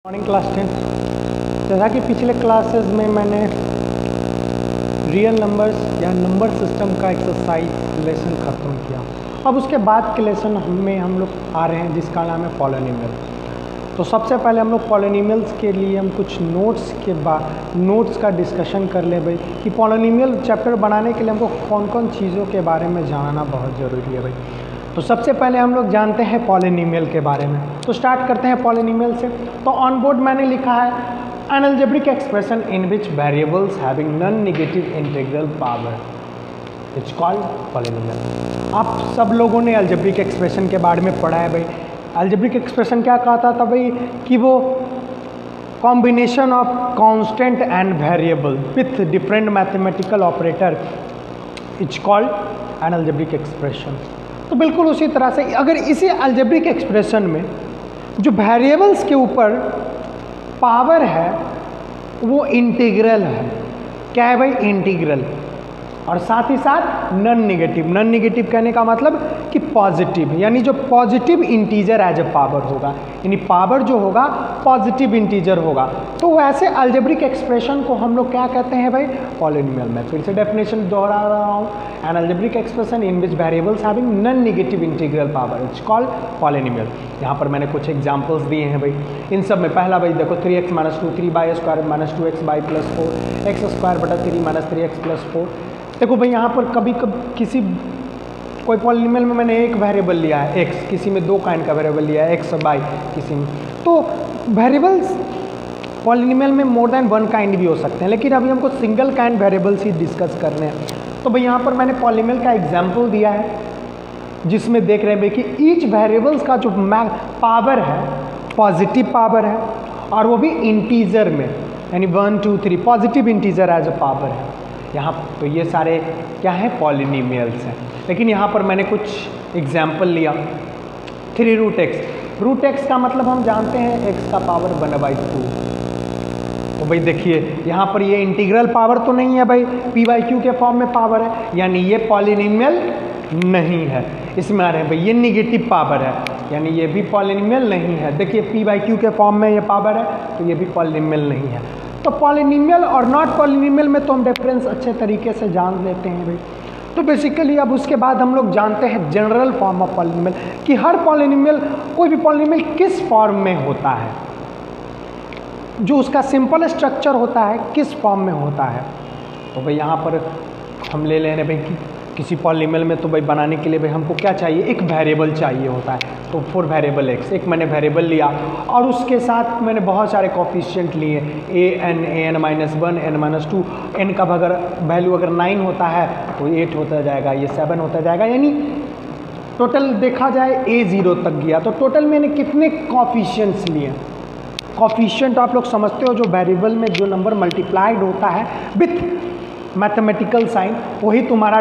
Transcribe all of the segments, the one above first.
Morning class 10। जैसा कि पिछले क्लासेस में मैंने रियल नंबर्स या नंबर सिस्टम का एक्सरसाइज लेसन ख़त्म किया। अब उसके बाद के लेसन में हम लोग आ रहे हैं जिसका नाम है पॉलिनोमियल। तो सबसे पहले हम लोग पॉलिनोमियल्स के लिए हम कुछ नोट्स का डिस्कशन कर ले भाई कि पॉलिनोमियल चैप्टर बनाने के लिए हमको कौन कौन चीज़ों के बारे में जानना बहुत ज़रूरी है भाई। तो सबसे पहले हम लोग जानते हैं पॉलिनोमियल के बारे में। तो स्टार्ट करते हैं पॉलिनोमियल से। तो ऑन बोर्ड मैंने लिखा है N algebraic expression in which variables having non negative integral power it's called polynomial. आप सब लोगों ने अलजेब्रिक एक्सप्रेशन के बारे में पढ़ा है भाई। अलजेब्रिक एक्सप्रेशन क्या कहता था भाई कि वो combination of constant and variable with different mathematical operator it's called an algebraic expression. तो बिल्कुल उसी तरह से अगर इसी अलजेब्रिक एक्सप्रेशन में जो वेरिएबल्स के ऊपर पावर है वो इंटीग्रल है। क्या है भाई? इंटीग्रल। और साथ ही साथ नॉन नेगेटिव। नॉन नेगेटिव कहने का मतलब कि पॉजिटिव, यानी जो positive integer as a power होगा, यानी पावर जो होगा पॉजिटिव इंटीजर होगा। तो वैसे अलजेब्रिक एक्सप्रेशन को हम लोग क्या कहते हैं भाई? पॉलिनोमियल। में फिर से डेफिनेशन दोहरा रहा हूँ, N algebraic expression in which variables having non negative integral power it's called polynomial. यहाँ पर मैंने कुछ एग्जाम्पल्स दिए हैं भाई। इन सब में पहला भाई देखो 3x - 2 3/² - 2x/+4 x² - 3 - 3x+4। देखो भाई यहाँ पर कभी किसी कोई पॉलिनोमियल में मैंने एक वेरिएबल लिया है x, किसी में दो काइंड का वेरिएबल लिया है x/y, किसी में। तो वेरिएबल्स पॉलिनोमियल में मोर देन वन काइंड भी हो सकते हैं, लेकिन अभी हमको सिंगल काइंड वेरिएबल्स ही डिस्कस करने हैं। तो भाई यहाँ पर मैंने पॉलिनोमियल का एग्जाम्पल दिया है जिसमें देख रहे हैं भाई कि ईच वेरिएबल्स का जो पावर है पॉजिटिव पावर है और वो भी इंटीजर में, यानी 1 2 3 positive integer as a power है यहाँ। तो ये सारे क्या हैं? पॉलिनोमियल्स हैं। लेकिन यहाँ पर मैंने कुछ एग्जाम्पल लिया 3√x। रूट एक्स का मतलब हम जानते हैं x का पावर 1/2। तो भाई देखिए यहाँ पर ये इंटीग्रल पावर तो नहीं है भाई, p/q के फॉर्म में पावर है, यानी ये पॉलिनोमियल नहीं है। इसमें आ रहे हैं भाई ये निगेटिव पावर है, यानी ये भी पॉलिनोमियल नहीं है। देखिए p/q के फॉर्म में ये पावर है, तो ये भी पॉलिनोमियल नहीं है। तो पॉलिनोमियल और नॉट पॉलिनोमियल में तो हम डिफरेंस अच्छे तरीके से जान लेते हैं भाई। तो बेसिकली अब उसके बाद हम लोग जानते हैं जनरल फॉर्म ऑफ पॉलिनोमियल कि हर पॉलिनोमियल, कोई भी पॉलिनोमियल किस फॉर्म में होता है, जो उसका सिंपल स्ट्रक्चर होता है किस फॉर्म में होता है। तो भाई यहाँ पर हम ले लें भाई कि किसी पॉलिनोमियल में तो भाई बनाने के लिए भाई हमको क्या चाहिए? एक वेरिएबल चाहिए होता है। तो फॉर वेरिएबल x एक मैंने वेरिएबल लिया और उसके साथ मैंने बहुत सारे कोफिशिएंट लिए an -1 n -2। n का अगर वैल्यू अगर 9 होता है तो 8 होता जाएगा, ये 7 होता जाएगा, यानी टोटल देखा जाए a0 तक गया। तो टोटल मैंने कितने कोफिशिएंट्स लिए? कोफिशिएंट आप लोग समझते हो, जो वेरिएबल में जो नंबर मल्टीप्लाइड होता है विथ मैथमेटिकल साइन, वही तुम्हारा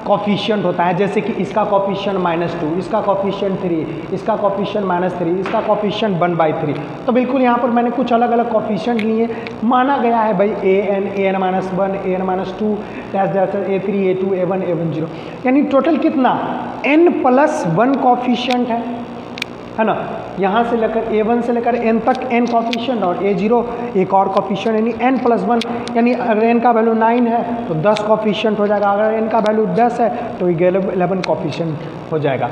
कोफिशिएंट होता है। जैसे कि इसका कोफिशिएंट -2, इसका कोफिशिएंट 3, इसका कोफिशिएंट -3, इसका कोफिशिएंट 1/3। तो बिल्कुल यहाँ पर मैंने कुछ अलग अलग कोफिशिएंट लिए। माना गया है भाई an -1 an -2 a3 a2 a1 a10, यानी टोटल कितना? n+1 कोफिशिएंट है ना। यहाँ से लेकर a1 से लेकर n तक n कोफिशिएंट और a0 एक और कोफिशिएंट, यानी n+1, यानी अगर n का वैल्यू 9 है तो 10 कोफिशिएंट हो जाएगा, अगर n का वैल्यू 10 है तो 11 कोफिशिएंट हो जाएगा।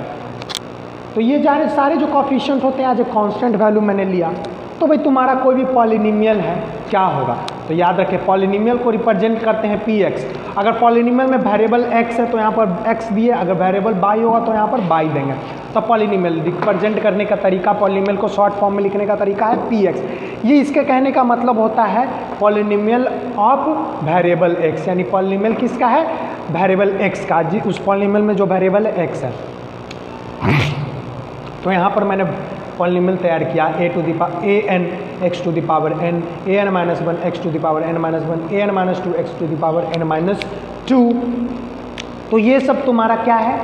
तो ये सारे जो कोफिशिएंट होते हैं एज ए कांस्टेंट वैल्यू मैंने लिया। तो भाई तुम्हारा कोई भी पॉलिनोमियल है क्या होगा? तो याद रखें पॉलिनोमियल को रिप्रेजेंट करते हैं px। अगर पॉलिनोमियल में वेरिएबल x है तो यहाँ पर x दिए, अगर वेरिएबल y होगा तो यहाँ पर y देंगे। तो पॉलिनोमियल रिप्रेजेंट करने का तरीका, पॉलिनोमियल को शॉर्ट फॉर्म में लिखने का तरीका है px। ये इसके कहने का मतलब होता है पॉलिनोमियल ऑफ वेरिएबल x, यानी पॉलिनोमियल किसका है? वेरिएबल x का, जी उस पॉलिनोमियल में जो वेरिएबल x है। तो यहाँ पर मैंने पॉलिनोमियल तैयार किया an x to the power n, an -1 x to the power n -1, an -2 x to the power n -2। तो ये सब तुम्हारा क्या है?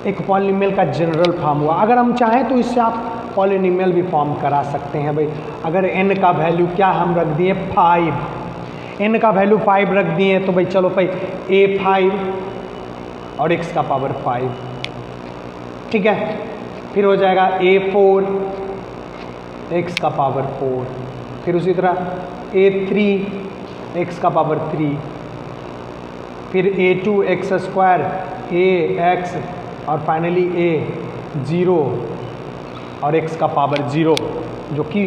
एक पॉलिनोमियल का जनरल फॉर्म हुआ। अगर हम चाहें तो इससे आप पॉलिनोमियल भी फॉर्म करा सकते हैं भाई। अगर n का वैल्यू क्या हम रख दिए? 5, n का वैल्यू 5 रख दिए तो भाई चलो भाई a5 और x का पावर 5, ठीक है। फिर हो जाएगा a4 एक्स का पावर 4, फिर उसी तरह A3 एक्स का पावर 3, फिर A2 एक्स स्क्वायर AX और फाइनली A0 और एक्स का पावर 0 जो कि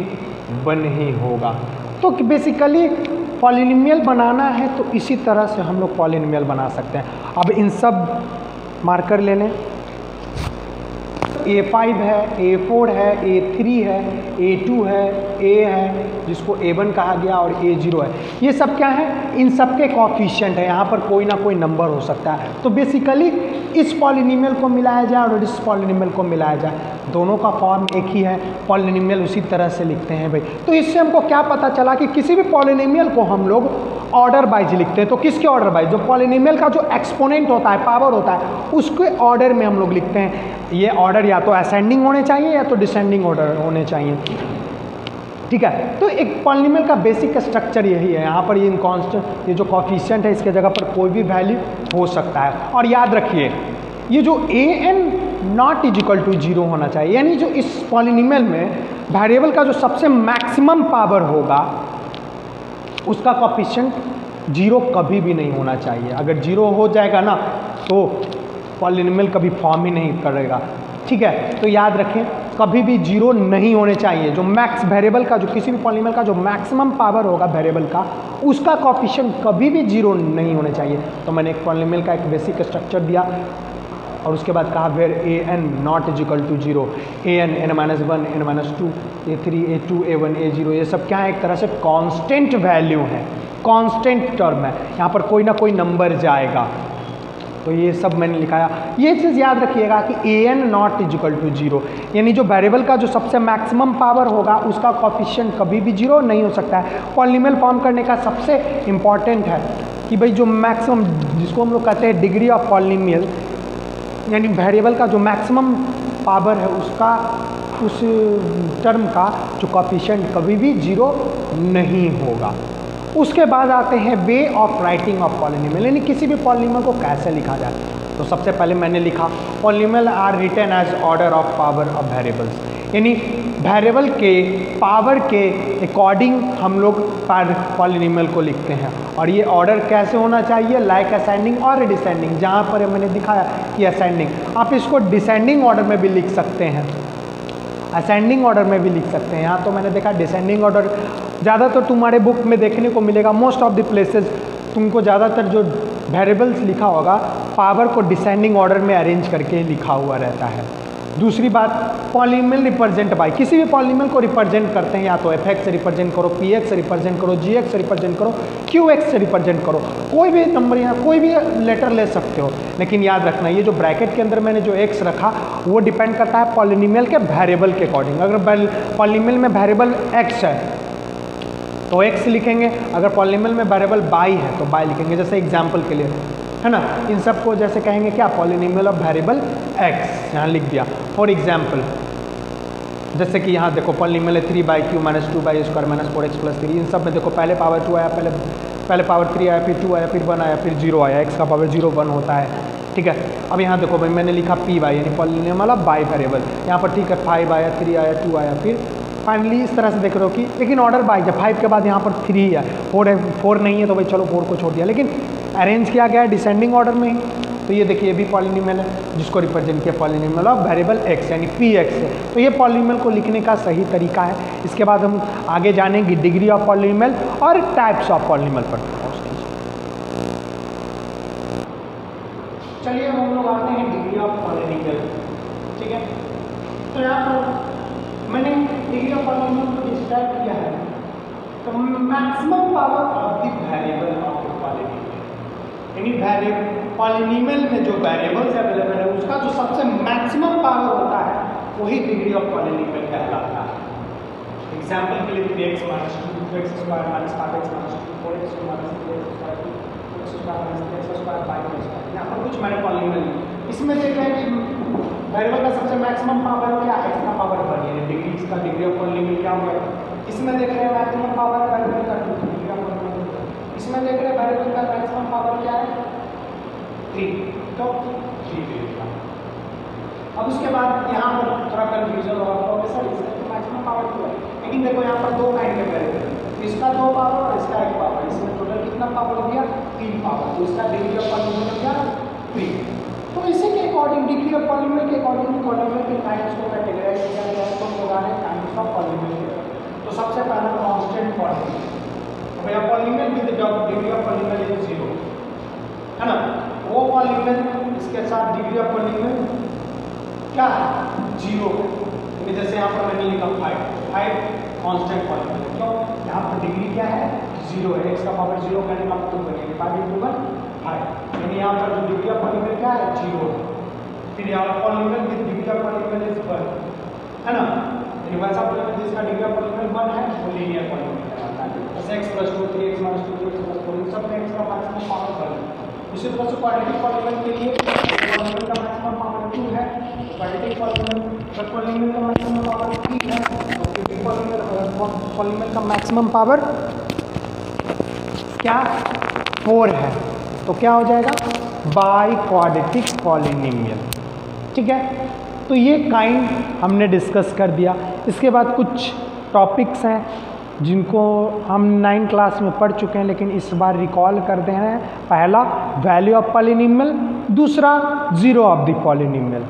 1 ही होगा। तो बेसिकली पॉलिनोमियल बनाना है तो इसी तरह से हम लोग पॉलिनोमियल बना सकते हैं। अब इन सब मार्कर ले लें। A5 है, A4 है, A3 है, A2 है, A है जिसको A1 कहा गया और A0 है। ये सब क्या है? इन सब के कोएफिशिएंट है। यहाँ पर कोई ना कोई नंबर हो सकता है। तो बेसिकली इस पॉलिनोमियल को मिलाया जाए और इस पॉलिनोमियल को मिलाया जाए, दोनों का फॉर्म एक ही है। पॉलिनोमियल उसी तरह से लिखते हैं भाई। तो इससे हमको क्या पता चला कि किसी भी पॉलिनोमियल को हम लोग ऑर्डर वाइज लिखते हैं। तो किसके ऑर्डर वाइज? जो पॉलिनोमियल का जो एक्सपोनेंट होता है, पावर होता है, उसके ऑर्डर में हम लोग लिखते हैं। ये ऑर्डर या तो असेंडिंग होने चाहिए या तो डिसेंडिंग ऑर्डर होने चाहिए। ठीक है, तो एक पॉलिनोमियल का बेसिक स्ट्रक्चर यही है। यहाँ पर ये इनकॉन्स्टेंट, ये जो कोएफिशिएंट है इसके जगह पर कोई भी वैल्यू हो सकता है। और याद रखिए ये जो an not is equal to 0 होना चाहिए, यानी जो इस पॉलिनोमियल में वेरिएबल का जो सबसे मैक्सिमम पावर होगा उसका कोएफिशिएंट 0 कभी भी नहीं होना चाहिए। अगर 0 हो जाएगा ना तो पॉलिनोमियल कभी फॉर्म ही नहीं करेगा। ठीक है, तो याद रखें कभी भी 0 नहीं होने चाहिए। जो मैक्स वेरिएबल का, जो किसी भी पॉलिनोमियल का जो मैक्सिमम पावर होगा वेरिएबल का, उसका कोएफिशिएंट कभी भी 0 नहीं होने चाहिए। तो मैंने एक पॉलिनोमियल का एक बेसिक स्ट्रक्चर दिया और उसके बाद कहा where an not is equal to 0, an n-1 n-2 A3 A2 A1 A0 ये सब क्या है? एक तरह से कांस्टेंट वैल्यू है, कांस्टेंट टर्म है। यहाँ पर कोई ना कोई नंबर जाएगा। तो ये सब मैंने लिखाया। ये चीज़ याद रखिएगा कि an not is equal to 0, यानी जो वेरिएबल का जो सबसे मैक्सिमम पावर होगा उसका कोएफिशिएंट कभी भी 0 नहीं हो सकता है। पॉलिनोमियल फॉर्म करने का सबसे इम्पॉर्टेंट है कि भाई जो मैक्सिमम, जिसको हम लोग कहते हैं डिग्री ऑफ पॉलिनोमियल, यानी वेरिएबल का जो मैक्सिमम पावर है उसका, उस टर्म का जो कोएफिशिएंट कभी भी 0 नहीं होगा। उसके बाद आते हैं way of writing of polynomial, यानी किसी भी पॉलिनोमियल को कैसे लिखा जाए। तो सबसे पहले मैंने लिखा polynomial are written as order of power of variables, यानी वेरिएबल के पावर के अकॉर्डिंग हम लोग पॉलिनोमियल को लिखते हैं। और ये ऑर्डर कैसे होना चाहिए? लाइक असेंडिंग और डिसेंडिंग। जहाँ पर मैंने दिखाया कि असेंडिंग, आप इसको डिसेंडिंग ऑर्डर में भी लिख सकते हैं, असेंडिंग ऑर्डर में भी लिख सकते हैं। यहाँ तो मैंने देखा डिसेंडिंग ऑर्डर ज़्यादातर तुम्हारे बुक में देखने को मिलेगा। मोस्ट ऑफ द प्लेसेस तुमको ज़्यादातर जो वेरिएबल्स लिखा होगा पावर को डिसेंडिंग ऑर्डर में अरेंज करके लिखा हुआ रहता है। दूसरी बात, पॉलिनोमियल रिप्रेजेंट बाय, किसी भी पॉलिनोमियल को रिप्रेजेंट करते हैं या तो fx से रिप्रेजेंट करो, px से रिप्रेजेंट करो, gx से रिप्रेजेंट करो, qx से रिप्रेजेंट करो, कोई भी नंबर या कोई भी लेटर ले सकते हो। लेकिन याद रखना ये जो ब्रैकेट के अंदर मैंने जो x रखा वो डिपेंड करता है पॉलिनोमियल के वेरिएबल के अकॉर्डिंग। अगर पॉलिनोमियल में वेरिएबल x है तो x लिखेंगे, अगर पॉलिनोमियल में वेरिएबल y है तो y लिखेंगे। जैसे एग्जाम्पल के लिए है ना, इन सबको जैसे कहेंगे क्या, पॉलिनोमियल ऑफ वेरिएबल x, यहाँ लिख दिया। फॉर एग्जाम्पल जैसे कि यहाँ देखो पॉलिनोमियल है 3/q - 2/2² - 4x + 3। इन सब में देखो पहले पावर 2 आया, पहले पावर 3 आया, फिर 2 आया, फिर 1 आया, फिर 0 आया, x का पावर 0 1 होता है। ठीक है, अब यहाँ देखो भाई मैंने लिखा py यानी पॉलिनोमियल ऑफ बाई वेरिएबल। यहाँ पर ठीक है 5 आया, 3 आया, 2 आया, फिर फाइनली इस तरह से देख रहे हो कि लेकिन ऑर्डर बाई है, 5 के बाद यहाँ पर 3 है, 4 है, 4 नहीं है तो भाई चलो 4 को छोड़ दिया, लेकिन अरेंज किया गया है डिसेंडिंग ऑर्डर में ही। तो ये देखिए ये भी पॉलिनोमियल है जिसको रिप्रेजेंट किया पॉलिनोमियल ऑफ वेरिएबल x यानी px है। तो ये पॉलिनोमियल को लिखने का सही तरीका है। इसके बाद हम आगे जानेंगे डिग्री ऑफ पॉलिनोमियल और टाइप्स ऑफ पॉलिनोमियल पर। चलिए हम लोग आते हैं डिग्री ऑफ पॉलिनोमियल। ठीक है, तो यहाँ पर मैंने डिग्री ऑफ पॉलिनोमियल को डिस्क्राइब किया है। तो maximum power of the variable of the polynomial, यानी पॉलिनोमियल में जो वेरिएबल्स अवेलेबल है उसका जो सबसे मैक्सिमम पावर होता है वही डिग्री ऑफ पॉलिनोमियल कहलाता है। एग्जाम्पल के लिए 3x - 2 2x² - 5x - 2 4x - 3x², 2x² - 3x² -3x²। यहाँ पर कुछ मैंने पॉलिनोमियल, इसमें देख रहे हैं कि वेरिएबल का सबसे मैक्सिमम पावर क्या है, x का पावर 1 यानी डिग्री, इसका डिग्री ऑफ पॉलिनोमियल क्या होगा। इसमें देख रहे हैं मैक्सिमम पावर वेरिएबल का 2 डिग्री ऑफ पॉलिनोमियल। इसमें देख रहे हैं वेरिएबल का मैक्सिमम पावर क्या है 3, तो 3 डिग्री का। अब उसके बाद यहाँ पर थोड़ा कन्फ्यूजन होगा, प्रोफेसर इसका तो मैक्सिमम पावर 2 है, लेकिन देखो यहाँ पर 2 काइंड के वेरिएबल, इसका 2 पावर और इसका 1 पावर, इसमें टोटल कितना पावर हो गया 3 पावर, तो इसका डिग्री ऑफ पॉलीनोमियल हो गया 3। तो इसी के अकॉर्डिंग डिग्री ऑफ पॉलीनोमियल के अकॉर्डिंग पॉलीनोमियल के काइंड्स को कैटेगराइज किया गया है, तो होगा है काइंड्स ऑफ पॉलीनोमियल। तो सबसे पहला कांस्टेंट पॉलीनोमियल, तो भैया polynomial with degree of polynomial is 0 है ना, वो पॉलीनोमियल इसके साथ डिग्री ऑफ पॉलीनोमियल क्या है 0, जैसे यहाँ पर मैंने लिखा 5 कांस्टेंट पॉलीनोमियल, क्यों यहाँ पर डिग्री क्या है 0 है, x का पावर 0 करने का मतलब बनेगा 5 × 1 5, यानी यहाँ पर जो डिग्री ऑफ पॉलीनोमियल क्या है 0 है। फिर यहाँ पर polynomial with degree of polynomial is 1 है ना, यानी वैसा पॉलीनोमियल जिसका डिग्री ऑफ पॉलीनोमियल 1 है वो लीनियर पॉलीनोमियल कहलाता है। जैसे x + 2 3x - 2 3x + 4 इन सब में x का मैक्सिमम पावर 1 है। इसी तरह से क्वाड्रेटिक पॉलीनोमियल के लिए पॉलीनोमियल का मैक्सिमम पावर 2 है, क्वाड्रेटिक पॉलीनोमियल का मैक्सिमम पावर 3 है, तो क्यूबिक पॉलीनोमियल का मैक्सिमम पावर क्या 4 है। तो क्या हो जाएगा बाई क्वाड्रेटिक पॉलीनोमियल, ठीक है। तो ये काइंड हमने डिस्कस कर दिया। इसके बाद कुछ टॉपिक्स हैं जिनको हम 9th क्लास में पढ़ चुके हैं, लेकिन इस बार रिकॉल करते हैं। पहला वैल्यू ऑफ पॉलीनोमियल, दूसरा जीरो ऑफ द पॉलीनोमियल।